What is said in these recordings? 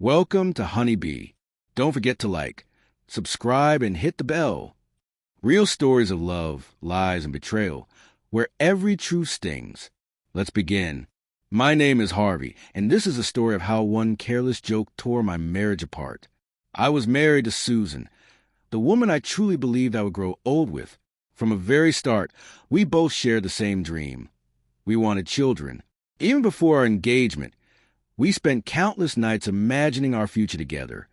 Welcome to Honeybee. Don't forget to like, subscribe, and hit the bell. Real stories of love, lies, and betrayal, where every truth stings. Let's begin. My name is Harvey, and this is a story of how one careless joke tore my marriage apart. I was married to Susan, the woman I truly believed I would grow old with. From a very start, we both shared the same dream. We wanted children. Even before our engagement, we spent countless nights imagining our future together.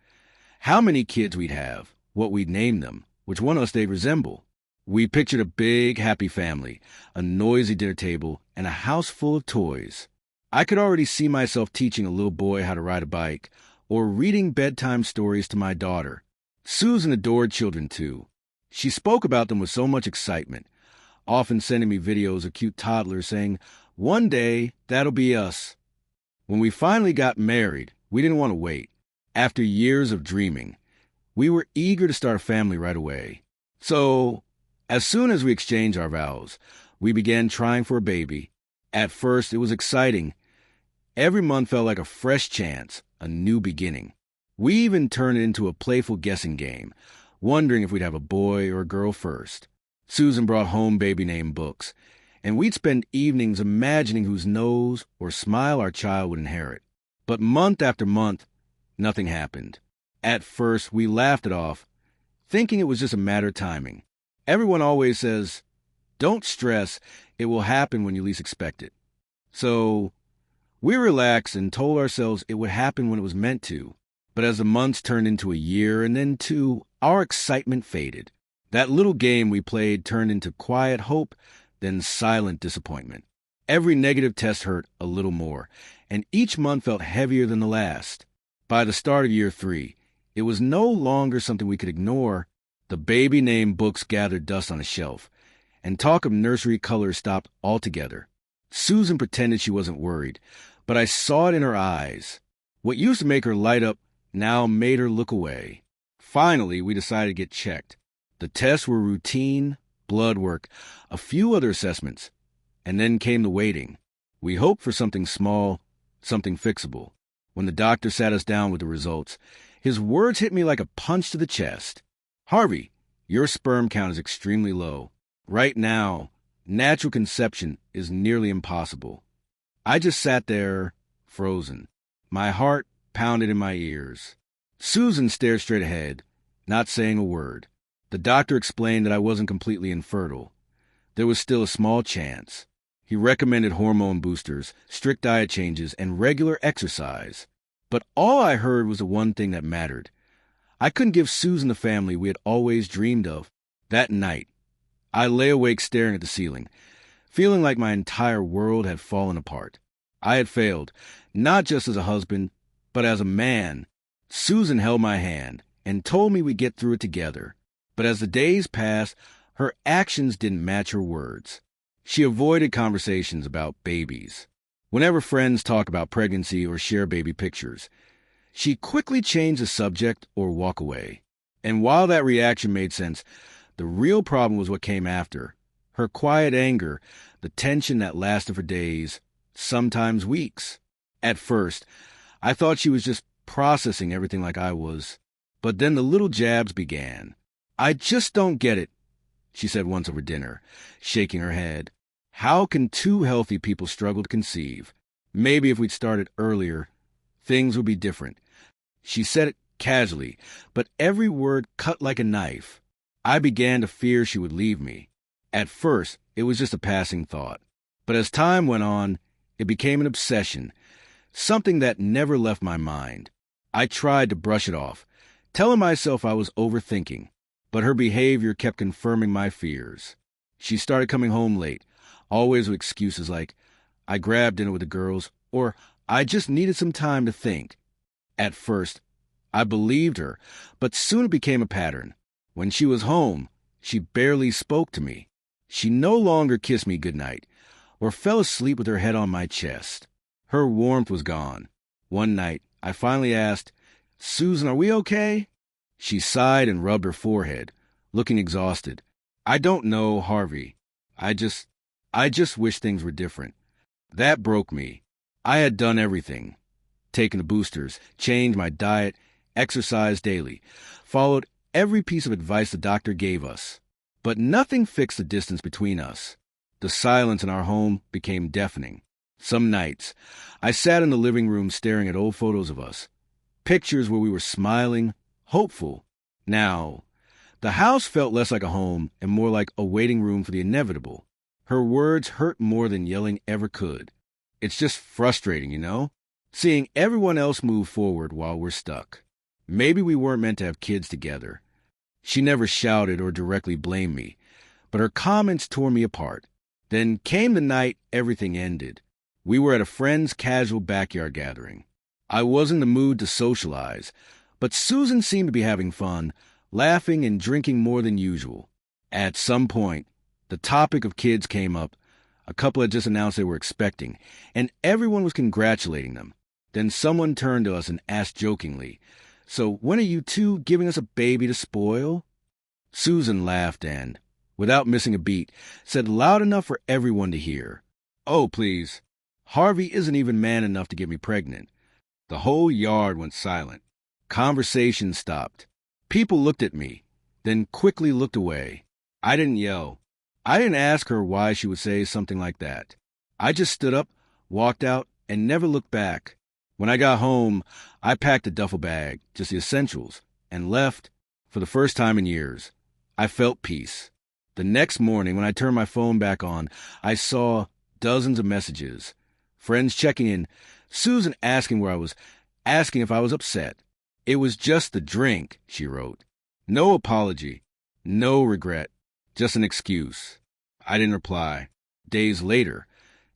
How many kids we'd have, what we'd name them, which one of us they'd resemble. We pictured a big, happy family, a noisy dinner table, and a house full of toys. I could already see myself teaching a little boy how to ride a bike, or reading bedtime stories to my daughter. Susan adored children, too. She spoke about them with so much excitement, often sending me videos of cute toddlers saying, "One day, that'll be us." When we finally got married, we didn't want to wait. After years of dreaming, we were eager to start a family right away. So, as soon as we exchanged our vows, we began trying for a baby. At first, it was exciting. Every month felt like a fresh chance, a new beginning. We even turned it into a playful guessing game, wondering if we'd have a boy or a girl first. Susan brought home baby name books, and we'd spend evenings imagining whose nose or smile our child would inherit. But month after month, nothing happened. At first, we laughed it off, thinking it was just a matter of timing. Everyone always says, "Don't stress, it will happen when you least expect it." So, we relaxed and told ourselves it would happen when it was meant to. But as the months turned into a year and then two, our excitement faded. That little game we played turned into quiet hope, then silent disappointment. Every negative test hurt a little more, and each month felt heavier than the last. By the start of year 3, it was no longer something we could ignore. The baby name books gathered dust on a shelf, and talk of nursery colors stopped altogether. Susan pretended she wasn't worried, but I saw it in her eyes. What used to make her light up now made her look away. Finally, we decided to get checked. The tests were routine, blood work, a few other assessments, and then came the waiting. We hoped for something small, something fixable. When the doctor sat us down with the results, his words hit me like a punch to the chest. "Harvey, your sperm count is extremely low. Right now, natural conception is nearly impossible." I just sat there, frozen. My heart pounded in my ears. Susan stared straight ahead, not saying a word. The doctor explained that I wasn't completely infertile. There was still a small chance. He recommended hormone boosters, strict diet changes, and regular exercise. But all I heard was the one thing that mattered. I couldn't give Susan the family we had always dreamed of. That night, I lay awake staring at the ceiling, feeling like my entire world had fallen apart. I had failed, not just as a husband, but as a man. Susan held my hand and told me we'd get through it together. But as the days passed, her actions didn't match her words. She avoided conversations about babies. Whenever friends talk about pregnancy or share baby pictures, she quickly changed the subject or walk away. And while that reaction made sense, the real problem was what came after. Her quiet anger, the tension that lasted for days, sometimes weeks. At first, I thought she was just processing everything like I was. But then the little jabs began. "I just don't get it," she said once over dinner, shaking her head. "How can two healthy people struggle to conceive? Maybe if we'd started earlier, things would be different." She said it casually, but every word cut like a knife. I began to fear she would leave me. At first, it was just a passing thought. But as time went on, it became an obsession, something that never left my mind. I tried to brush it off, telling myself I was overthinking, but her behavior kept confirming my fears. She started coming home late, always with excuses like, "I grabbed dinner with the girls," or "I just needed some time to think." At first, I believed her, but soon it became a pattern. When she was home, she barely spoke to me. She no longer kissed me goodnight, or fell asleep with her head on my chest. Her warmth was gone. One night, I finally asked, "Susan, are we okay?" She sighed and rubbed her forehead, looking exhausted. "I don't know, Harvey. I just wish things were different." That broke me. I had done everything. taken the boosters, changed my diet, exercised daily, followed every piece of advice the doctor gave us. But nothing fixed the distance between us. The silence in our home became deafening. Some nights, I sat in the living room staring at old photos of us, pictures where we were smiling, hopeful. Now, the house felt less like a home and more like a waiting room for the inevitable. Her words hurt more than yelling ever could. It's just frustrating, seeing everyone else move forward while we're stuck. Maybe we weren't meant to have kids together. She never shouted or directly blamed me, but her comments tore me apart. Then came the night everything ended. We were at a friend's casual backyard gathering. I was in the mood to socialize, but Susan seemed to be having fun, laughing and drinking more than usual. At some point, the topic of kids came up. A couple had just announced they were expecting, and everyone was congratulating them. Then someone turned to us and asked jokingly, "So when are you two giving us a baby to spoil?" Susan laughed and, without missing a beat, said loud enough for everyone to hear, "Oh, please. Harvey isn't even man enough to get me pregnant." The whole yard went silent. Conversation stopped. People looked at me, then quickly looked away. I didn't yell. I didn't ask her why she would say something like that. I just stood up, walked out, and never looked back. When I got home, I packed a duffel bag, just the essentials, and left for the first time in years. I felt peace. The next morning, when I turned my phone back on, I saw dozens of messages. Friends checking in, Susan asking where I was, asking if I was upset. "It was just the drink," she wrote. No apology, no regret, just an excuse. I didn't reply. Days later,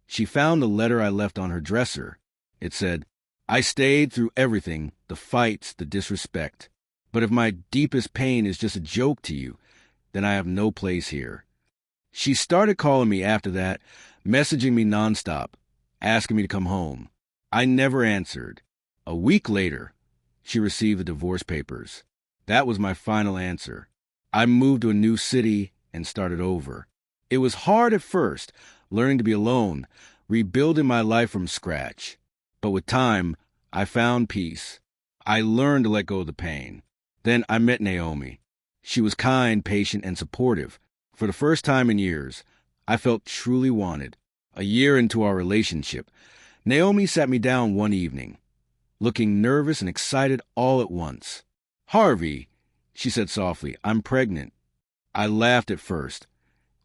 she found the letter I left on her dresser. It said, "I stayed through everything, the fights, the disrespect. But if my deepest pain is just a joke to you, then I have no place here." She started calling me after that, messaging me nonstop, asking me to come home. I never answered. A week later, she received the divorce papers. That was my final answer. I moved to a new city and started over. It was hard at first, learning to be alone, rebuilding my life from scratch. But with time, I found peace. I learned to let go of the pain. Then I met Naomi. She was kind, patient, and supportive. For the first time in years, I felt truly wanted. A year into our relationship, Naomi sat me down one evening, looking nervous and excited all at once. "Harvey," she said softly, "I'm pregnant." I laughed at first,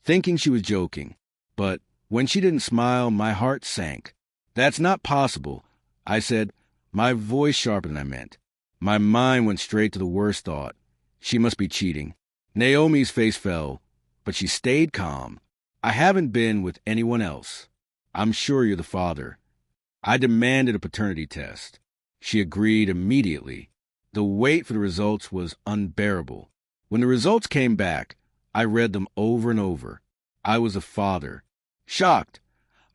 thinking she was joking. But when she didn't smile, my heart sank. "That's not possible," I said, my voice sharper than I meant. My mind went straight to the worst thought. She must be cheating. Naomi's face fell, but she stayed calm. "I haven't been with anyone else. I'm sure you're the father." I demanded a paternity test. She agreed immediately. The wait for the results was unbearable. When the results came back, I read them over and over. I was a father. Shocked,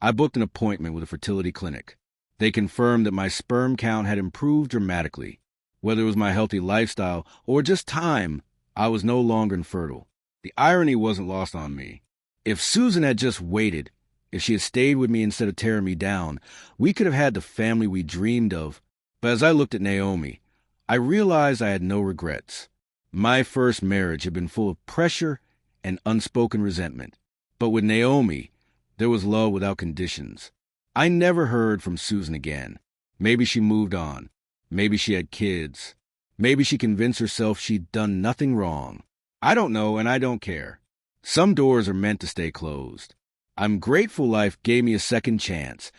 I booked an appointment with a fertility clinic. They confirmed that my sperm count had improved dramatically. Whether it was my healthy lifestyle or just time, I was no longer infertile. The irony wasn't lost on me. If Susan had just waited, if she had stayed with me instead of tearing me down, we could have had the family we dreamed of. But as I looked at Naomi, I realized I had no regrets. My first marriage had been full of pressure and unspoken resentment. But with Naomi, there was love without conditions. I never heard from Susan again. Maybe she moved on. Maybe she had kids. Maybe she convinced herself she'd done nothing wrong. I don't know, and I don't care. Some doors are meant to stay closed. I'm grateful life gave me a second chance,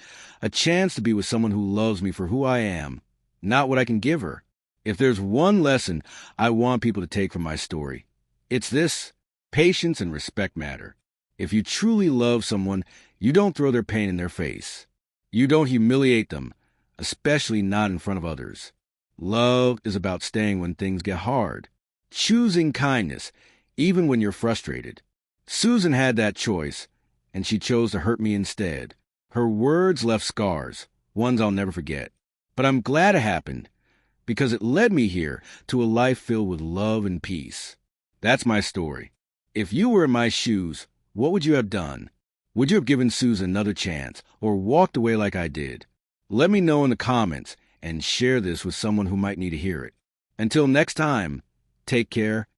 a chance to be with someone who loves me for who I am, not what I can give her. If there's one lesson I want people to take from my story, it's this: patience and respect matter. If you truly love someone, you don't throw their pain in their face. You don't humiliate them, especially not in front of others. Love is about staying when things get hard, choosing kindness, even when you're frustrated. Susan had that choice, and she chose to hurt me instead. Her words left scars, ones I'll never forget. But I'm glad it happened, because it led me here to a life filled with love and peace. That's my story. If you were in my shoes, what would you have done? Would you have given Susan another chance, or walked away like I did? Let me know in the comments, and share this with someone who might need to hear it. Until next time, take care